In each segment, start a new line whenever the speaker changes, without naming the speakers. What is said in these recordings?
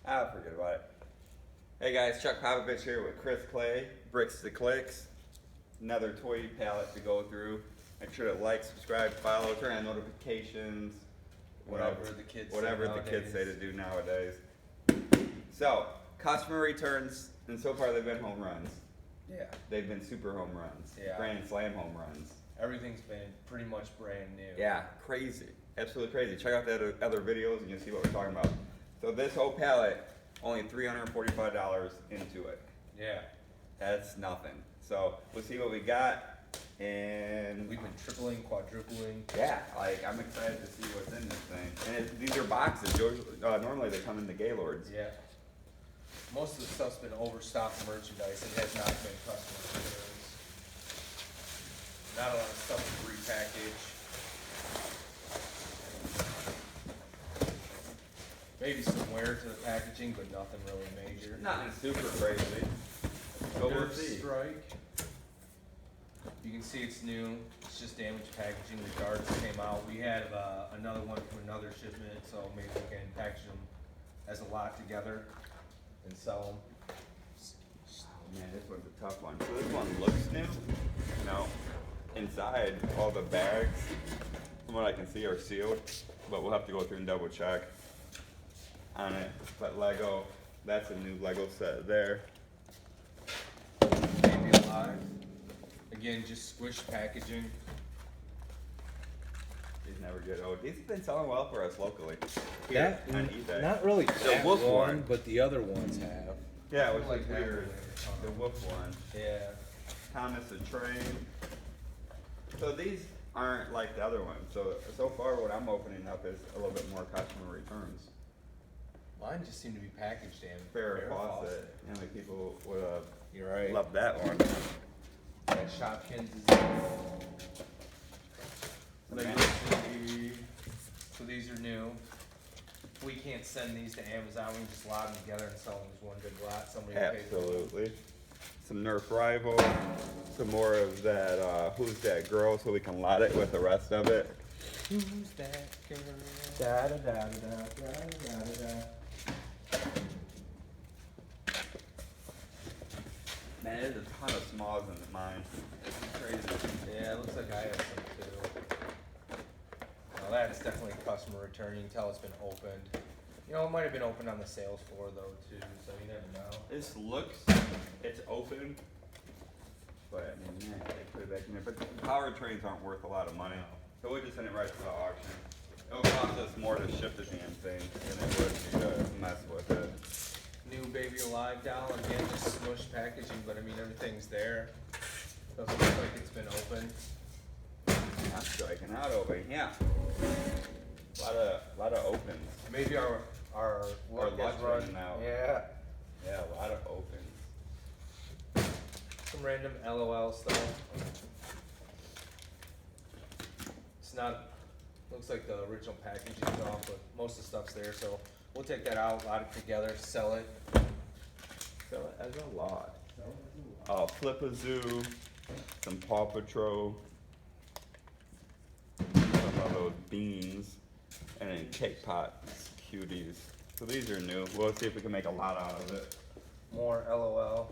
I'll forget about it. Hey guys, Chuckpopovich here with Chris Clay, Bricks to Clicks. Another toy palette to go through. Make sure to like, subscribe, follow, turn on notifications.
Whatever the kids
say to do nowadays. So, customer returns, and so far they've been home runs.
Yeah.
They've been super home runs.
Yeah.
Grand slam home runs.
Everything's been pretty much brand new.
Yeah, crazy. Absolutely crazy. Check out the other videos and you'll see what we're talking about. So this whole palette, only $345 into it.
Yeah.
That's nothing. So we'll see what we got, and
we've been tripling, quadrupling.
Yeah, like I'm excited to see what's in this thing. And these are boxes. Normally they come in the Gaylords.
Yeah. Most of the stuff's been overstocked merchandise. It has not been customer returns. Not a lot of stuff to repackage. Maybe some wear to the packaging, but nothing really major.
Nothing super crazy. But we'll see.
Strike. You can see it's new. It's just damaged packaging. The guards came out. We had another one from another shipment, so maybe we can package them as a lot together and sell them.
Man, this one's a tough one. So this one looks new. You know, inside all the bags, from what I can see, are sealed, but we'll have to go through and double check on it. But Lego, that's a new Lego set there.
Maybe alive. Again, just squish packaging.
These never get old. These have been selling well for us locally. Here on eBay.
Not really
the wolf one,
but the other ones have.
Yeah, which is weird. The wolf one.
Yeah.
Thomas the Train. So these aren't like the other ones. So far what I'm opening up is a little bit more customer returns.
Mine just seem to be packaged in.
Farrah Fawcett. You know, people would have
You're right.
loved that one.
That Shopkins is in. So these are new. We can't send these to Amazon. We can just lot them together and sell them as one big lot. Somebody will pay for them.
Absolutely. Some Nerf Rival. Some more of that Who's That Girl, so we can lot it with the rest of it.
Who's that girl?
Da da da da da da da da. Man, there's a ton of smalls in mine. It's crazy.
Yeah, it looks like I have some too. Now that's definitely a customer return. You can tell it's been opened. You know, it might have been opened on the sales floor though too, so you never know.
This looks, it's open, but I mean, yeah, they put it back in there. But the power trains aren't worth a lot of money, so we'll just send it right to the auction. It'll cost us more to ship the damn thing than it would be to mess with it.
New Baby Alive doll, again, just smushed packaging, but I mean, everything's there. Doesn't look like it's been opened.
I'm striking out over here. Yeah. A lot of opens.
Maybe our luck
luck's
is run
running out.
Yeah.
Yeah, a lot of opens.
Some random LOL stuff. It's not, looks like the original packaging's off, but most of the stuff's there, so we'll take that out, lot it together, sell it.
Sell it as a lot. Flip-a-Zoo, some Paw Patrol, some of those beans, and then cake pot cuties. So these are new. We'll see if we can make a lot out of it.
More LOL.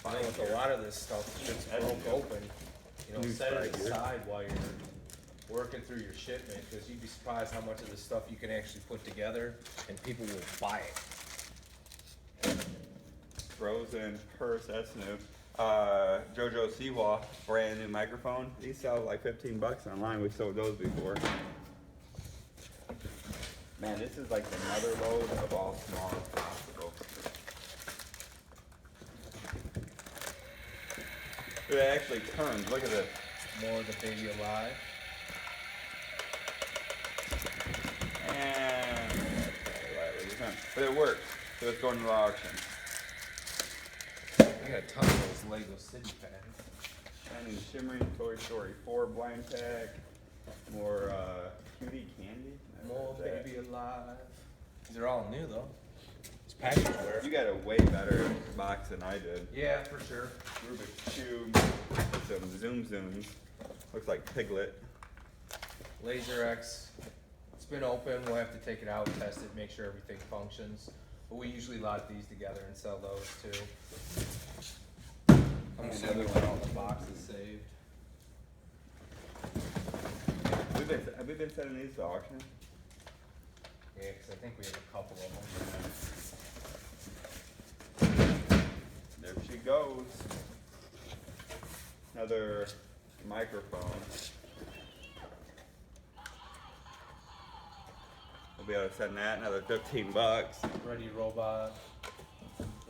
You know, with a lot of this stuff, it's broke open. You know, set it aside while you're working through your shipment, because you'd be surprised how much of this stuff you can actually put together, and people will buy it.
Frozen purse, that's new. JoJo Siwa, brand new microphone. These sell like 15 bucks online. We've sold those before. Man, this is like the mother load of all small as possible. It actually turns. Look at this.
More of the Baby Alive.
And but it works. So it's going to the auction.
We got a ton of those Lego City packs.
Shining Shimmering Toy Story 4 blind pack. More cutie candy.
More Baby Alive. These are all new though. It's package wear.
You got a way better box than I did.
Yeah, for sure.
Rubik's Cube, some Zoom Zooms. Looks like Piglet.
Laser X. It's been open. We'll have to take it out, test it, make sure everything functions. But we usually lot these together and sell those too. I'm assuming when all the boxes saved.
Have we been sending these to auction?
Yeah, because I think we have a couple of them.
There she goes. Another microphone. We'll be able to send that another $15.
Ready Robot.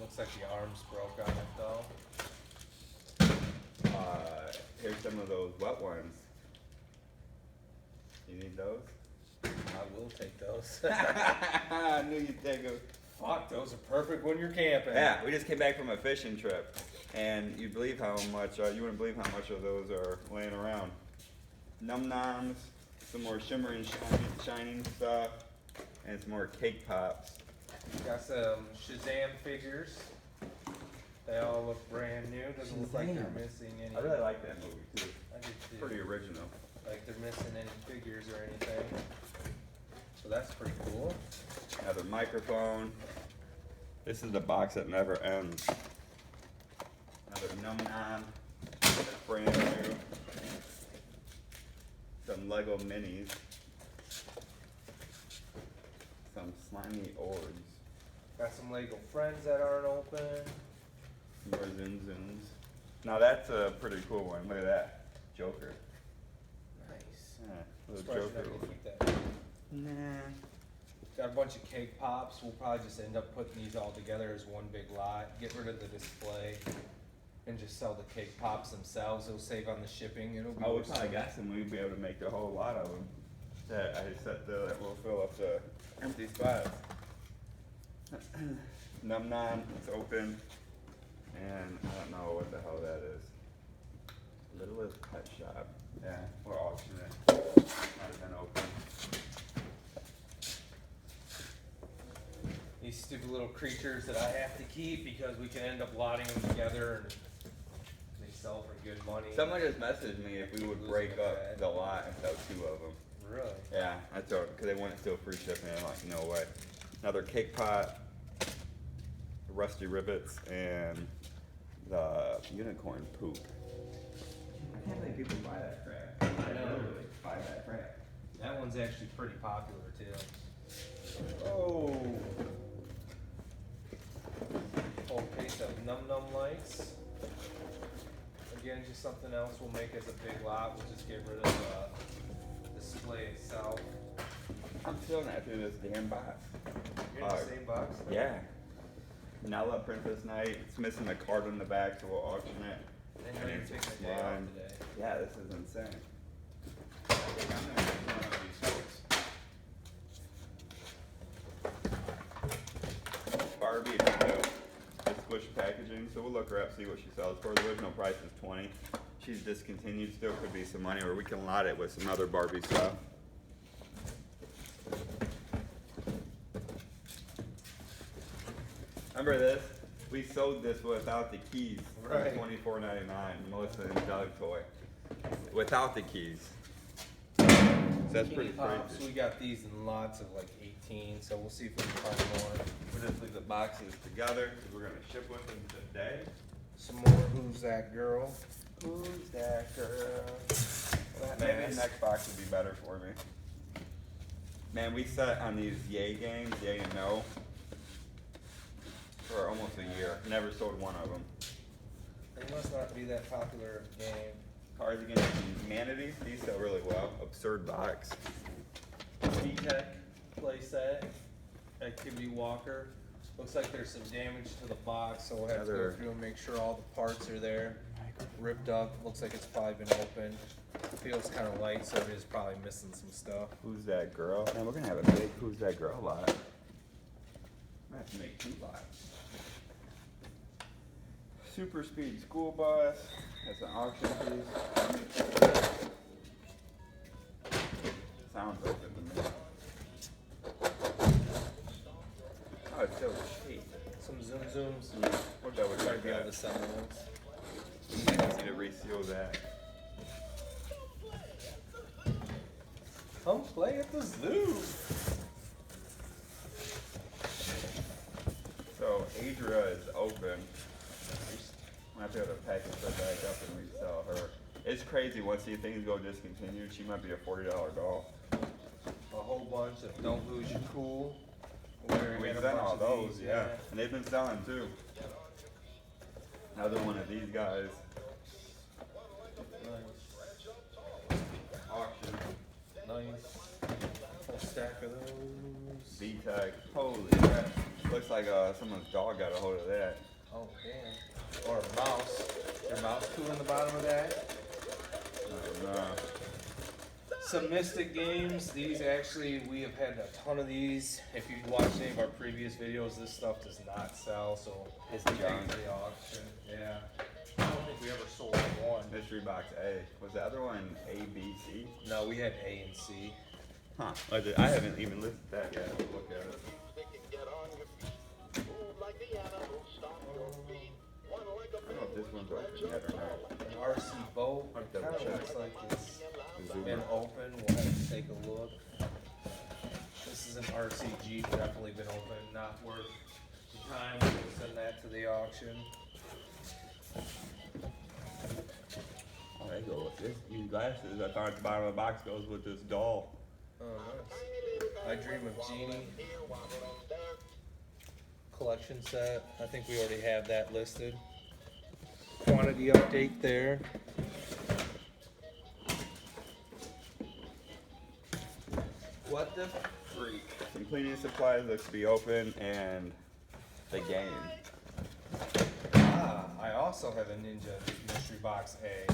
Looks like the arms broke on it though.
Here's some of those wet ones. You need those?
I will take those.
I knew you'd take them.
Fuck, those are perfect when you're camping.
Yeah, we just came back from a fishing trip, and you'd believe how much, you wouldn't believe how much of those are laying around. Num Noms, some more shimmering, shining stuff, and some more cake pops.
Got some Shazam figures. They all look brand new. Doesn't look like they're missing any.
I really like that movie too.
I do too.
Pretty original.
Like they're missing any figures or anything. So that's pretty cool.
Another microphone. This is the box that never ends. Another Num Nom. That's brand new. Some Lego minis. Some slimy orbs.
Got some Lego Friends that aren't open.
More Zoom Zooms. Now that's a pretty cool one. Look at that. Joker.
Nice.
Yeah, little
Surprised you're
Joker
not
one.
gonna keep that.
Nah.
Got a bunch of cake pops. We'll probably just end up putting these all together as one big lot. Get rid of the display and just sell the cake pops themselves. It'll save on the shipping. It'll be
Oh, we
worth
probably
it.
got some. We'd be able to make a whole lot of them. That I set that will fill up the empty spots. Num Nom, it's open. And I don't know what the hell that is. Littlest Pet Shop. Yeah, we're auctioning it. Might have been open.
These stupid little creatures that I have to keep because we can end up lotting them together and they sell for good money.
Someone just messaged me if we would break up the lot and sell 2 of them.
Really?
Yeah, that's all, because they want it still free shipping. I'm like, no way. Another cake pot, rusty rivets, and the unicorn poop. I can't believe people buy that crap.
I know.
Literally buy that crap.
That one's actually pretty popular too.
Oh.
Whole case of Num Num lights. Again, just something else we'll make as a big lot. We'll just get rid of the display itself.
I'm still not through this damn box.
You're in the same box?
Yeah. Nella Princess Night. It's missing a card on the back, so we'll auction it.
I know you're
it's
taking a day off
slime.
today.
Yeah, this is insane. I think I'm gonna get one of these folks. Barbie, the squish packaging, so we'll look her up, see what she sells for. The original price is $20. She's discontinued, still could be some money, or we can lot it with some other Barbie stuff. Remember this? We sold this without the keys for
Right.
$24.99. Melissa and Doug toy. Without the keys. So that's
Bikini
pretty
pops,
crazy.
we got these in lots of like 18, so we'll see if we can find more.
We'll just leave the boxes together because we're gonna ship with them today.
Some more Who's That Girl?
Who's that girl?
That
Maybe the
mask.
next box would be better for me. Man, we sat on these yay games, yay and no, for almost a year. Never sold one of them.
They must not be that popular of a game.
Cards Against Humanity, these sell really well. Absurd box.
D-Tech playset, activity walker. Looks like there's some damage to the box, so we'll have to
Another-
go through and make sure all the parts are there. Ripped up, looks like it's probably been opened. Feels kind of light, so it is probably missing some stuff.
Who's that girl? Man, we're gonna have a big Who's That Girl lot. I have to make 2 lots. Super Speed School Bus. That's an auction piece. Sounds open to me. Oh, it's so cheap.
Some Zoom Zooms.
We'll double
Try to
check
be able to
that.
sell those.
I need to reseal that.
Come play at the zoo.
So Adria is open. Might be able to package her back up and resell her. It's crazy once these things go discontinued. She might be a $40 doll.
A whole bunch of Don't Lose Your Cool.
We've done all those, yeah. And they've been selling too. Another one of these guys.
Nice.
Auction.
Nice. Whole stack of those.
V-Tech. Holy crap. Looks like someone's dog got a hold of that.
Oh, damn. Or a mouse. Is your mouse cool in the bottom of that?
No.
Some Mystic games. These actually, we have had a ton of these. If you watched any of our previous videos, this stuff does not sell, so
It's
we take
junk.
it to the auction. Yeah. I don't think we ever sold one.
Mystery box A. Was the other one A, B, C?
No, we had A and C.
Huh. I haven't even listed that yet. Look at it. I don't know if this one's open yet or not.
An RC boat. It kind of looks like it's been open. We'll have to take a look. This is an RC Jeep, definitely been open. Not worth the time. We'll send that to the auction.
Oh, they go with this. These glasses I found at the bottom of the box goes with this doll.
Oh, nice. I Dream of Jeannie. Collection set. I think we already have that listed. Quantity update there.
What the freak? Some cleaning supplies looks to be open and the game.
Ah, I also have a Ninja Mystery Box A.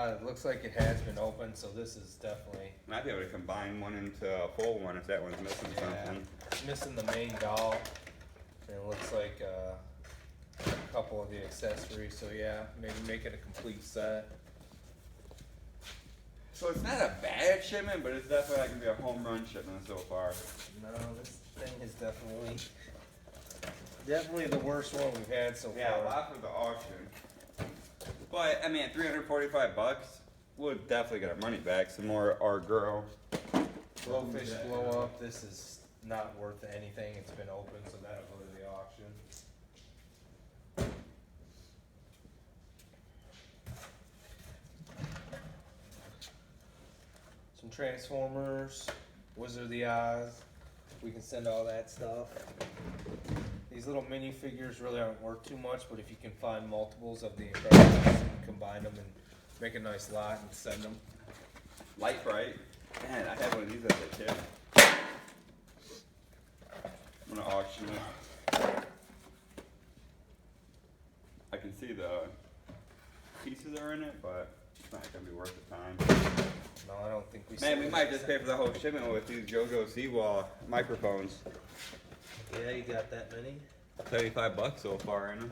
It looks like it has been opened, so this is definitely.
Might be able to combine one into a full one if that one's missing something.
It's missing the main doll, and it looks like a couple of the accessories. So yeah, maybe make it a complete set.
So it's not a bad shipment, but it's definitely not gonna be a home run shipment so far.
No, this thing is definitely the worst one we've had so
Yeah, a
far.
lot for the auction. But I mean, at $345, we'll definitely get our money back. Some more our girl.
Blowfish blow up. This is not worth anything. It's been open, so that'll go to the auction. Some Transformers, Wizard of the Oz. We can send all that stuff. These little minifigures really aren't worth too much, but if you can find multiples of the Incredibles, you can combine them and make a nice lot and send them.
Light Bright. Man, I had one of these as a kid. I'm gonna auction it. I can see the pieces are in it, but it's not gonna be worth the time.
No, I don't think we.
Man, we might just pay for the whole shipment with these JoJo Seawall microphones.
Yeah, you got that many?
$35 so far in them.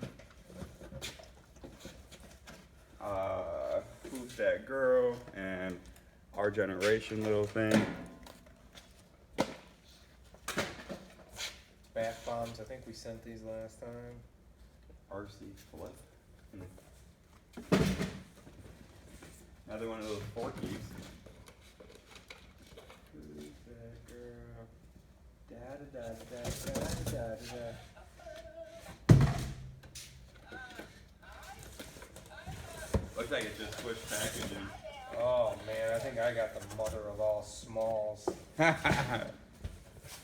Who's That Girl and Our Generation little thing.
Bath bombs. I think we sent these last time.
RC Flip. Another one of those forkies.
Who's that girl? Da da da da da da da da.
Looks like it just switched packaging.
Oh man, I think I got the mother of all smalls.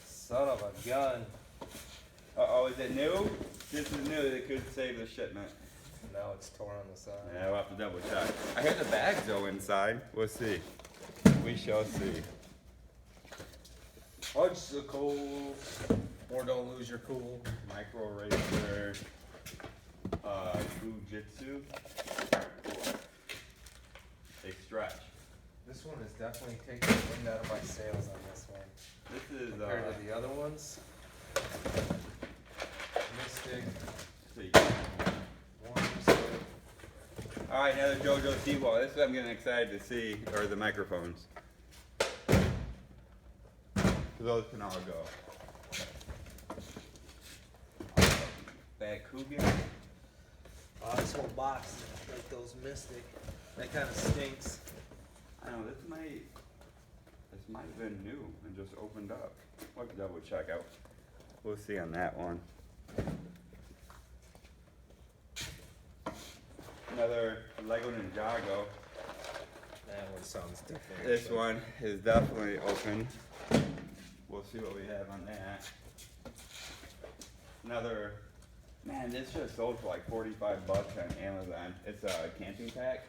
Son of a gun.
Uh-oh, is it new? This is new. It could save the shipment.
No, it's torn on the side.
Yeah, we'll have to double check. I hear the bags go inside. We'll see. We shall see.
Fudgesicles. Or Don't Lose Your Cool.
Micro Racer. Fujitsu. They stretch.
This one is definitely taking the wind out of my sails on this one.
This is
Compared to the other ones. Mystic. One Mystic.
Alright, another JoJo Seawall. This is what I'm getting excited to see, are the microphones. So those can all go. Bad Cougar.
Oh, this whole box is like those Mystic. That kind of stinks.
I don't know, this might have been new and just opened up. We'll have to double check out. We'll see on that one. Another Lego Ninjago.
That one sounds different.
This one is definitely open. We'll see what we have on that. Another, man, this just sold for like 45 bucks on Amazon. It's a camping pack.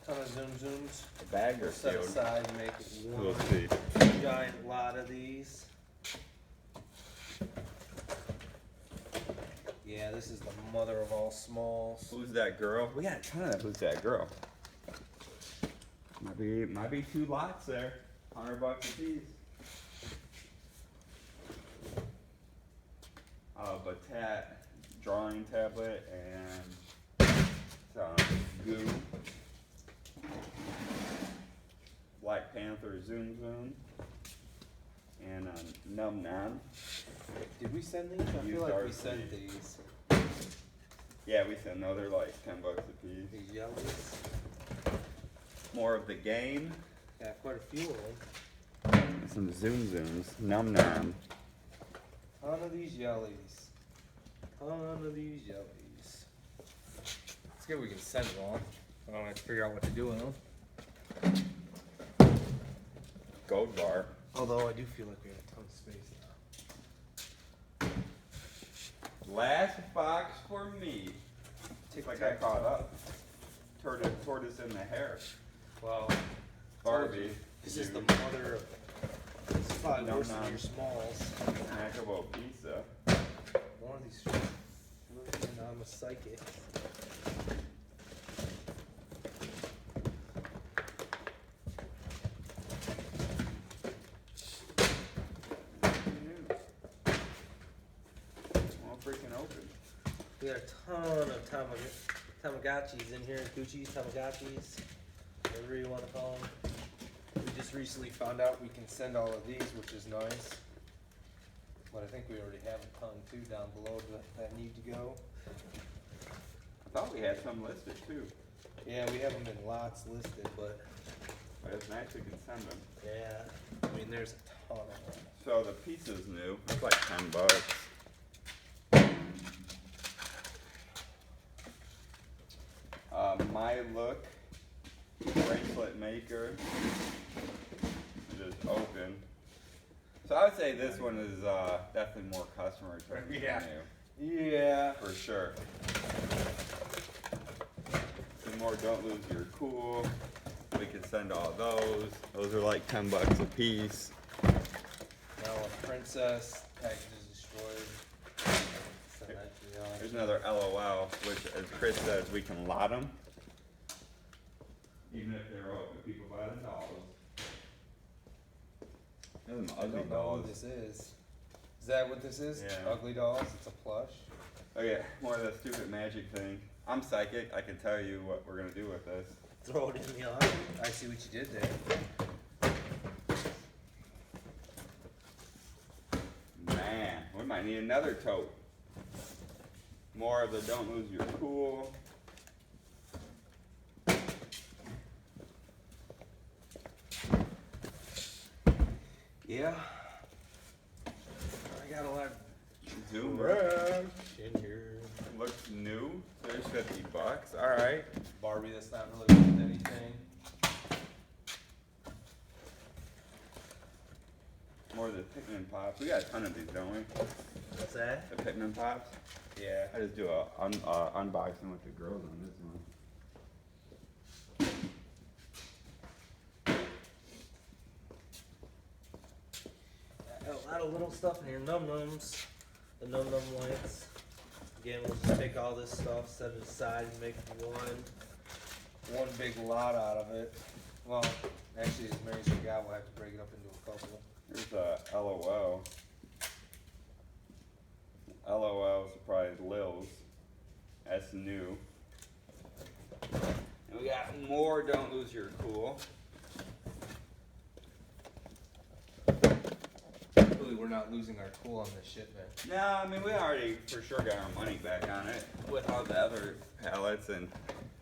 Ton of zooms.
The bags are
Set
sealed.
aside and make
We'll
one
see.
giant lot of these. Yeah, this is the mother of all smalls.
Who's that girl? We got a ton of that. Who's that girl? Might be 2 lots there. 100 bucks a piece. Batat drawing tablet and some goo. Black Panther Zoom and Num Nom.
Did we send these? I feel like we sent these.
Yeah, we sent. No, they're like 10 bucks a piece.
These yellows.
More of the game.
Got quite a few of them.
Some Zooms. Num Nom.
Ton of these jellies. Ton of these jellies. Let's see if we can send them all. I don't have to figure out what to do with them.
Gold bar.
Although I do feel like we have a ton of space now.
Last box for me. Looks like I caught up. Tortoise in the hair.
Well,
Barbie.
this is the mother of. This is probably worse than your smalls.
Snackable pizza.
One of these. And I'm a psychic.
Freaking open.
We got a ton of Tamagotchis in here. Gucci's, Tamagotchis, whatever you want to call them. We just recently found out we can send all of these, which is nice. But I think we already have a ton too down below that need to go.
I thought we had some listed too.
Yeah, we have them in lots listed, but
It's nice we can send them.
yeah, I mean there's a ton of them.
So the pizza's new. It's like 10 bucks. My Look bracelet maker. Just open. So I would say this one is definitely more customer return
Yeah.
than new.
Yeah.
For sure. Some more Don't Lose Your Cool. We can send all those. Those are like 10 bucks a piece.
Now a princess package is destroyed. Send that to y'all.
There's another LOL, which as Chris says, we can lot them. Even if they're open, people buy the dolls. Those are
I
ugly
don't know
dolls.
what this is. Is that what this is?
Yeah.
Ugly dolls? It's a plush.
Okay, more of that stupid magic thing. I'm psychic. I can tell you what we're gonna do with this.
Throw it in the oven. I see what you did there.
Man, we might need another tote. More of the Don't Lose Your Cool.
Yeah. I got a lot of
Zoom
trash in here.
looks new. There's 50 bucks. All right.
Barbie that's not really worth anything.
More of the Pikmin Pops. We got a ton of these, don't we?
What's that?
The Pikmin Pops.
Yeah.
I just do a unboxing with the girls on this one.
A lot of little stuff in here. Num Nums. The Num Num lights. Again, we'll just take all this stuff, set it aside, and make one big lot out of it. Well, actually, as many as we got, we'll have to break it up into a couple.
Here's a LOL. LOL surprise Lils. That's new. And we got more Don't Lose Your Cool.
Really, we're not losing our cool on this shipment.
No, I mean, we already for sure got our money back on it with all the other pallets. And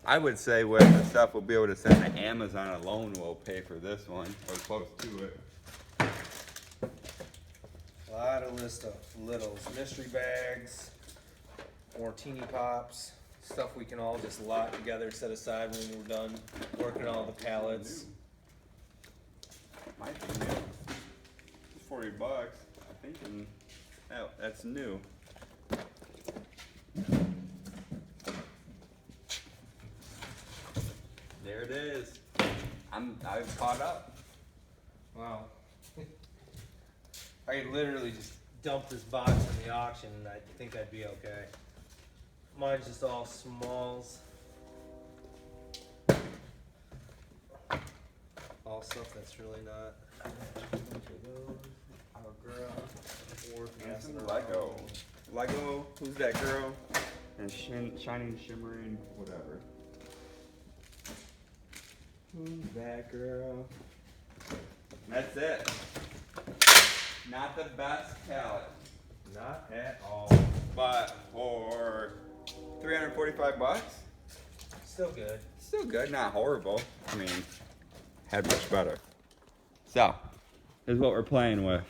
I would say with the stuff we'll be able to send to Amazon alone will pay for this one, or close to it.
A lot of list of littles, mystery bags, more teeny pops, stuff we can all just lot together, set aside when we're done working all the pallets.
Might be new. It's $40. I think that's new. There it is. I've caught up.
Wow. I could literally just dump this box in the auction and I think I'd be okay. Mine's just all smalls. All stuff that's really not. Our girl.
And some Lego. Lego, who's that girl? And shining, shimmering, whatever. Who's that girl? That's it. Not the best pallet,
Not at all.
but for $345,
Still good.
still good, not horrible. I mean, had much better. So, this is what we're playing with.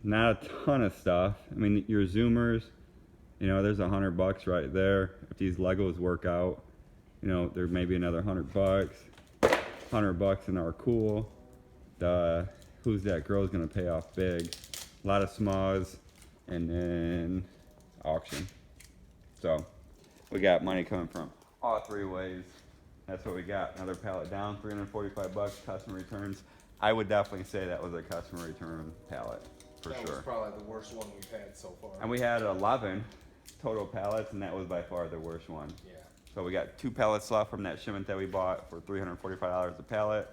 Not a ton of stuff. I mean, your zoomers, you know, there's $100 right there. If these Legos work out, you know, there may be another $100. $100 in our cool. The who's that girl's gonna pay off big. A lot of smalls, and then auction. So we got money coming from all three ways. That's what we got. Another pallet down, $345. Customer returns. I would definitely say that was a customer return pallet for
That
sure.
was probably the worst one we've had so far.
And we had 11 total pallets, and that was by far the worst one.
Yeah.
So we got 2 pallets left from that shipment that we bought for $345 a pallet.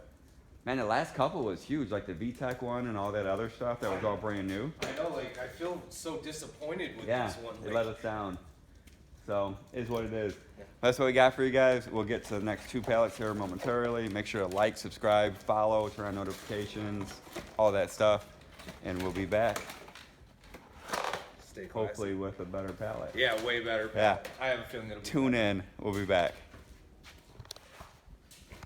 Man, the last couple was huge, like the VTech one and all that other stuff that was all brand new.
I know, like, I feel so disappointed with
Yeah,
this one.
they
Like,
let us down. So, is what it is. That's what we got for you guys. We'll get to the next 2 pallets here momentarily. Make sure to like, subscribe, follow, turn on notifications, all that stuff. And we'll be back,
stay classy.
hopefully with a better pallet.
Yeah, way better.
Yeah.
I have a feeling it'll be
Tune in. We'll be back.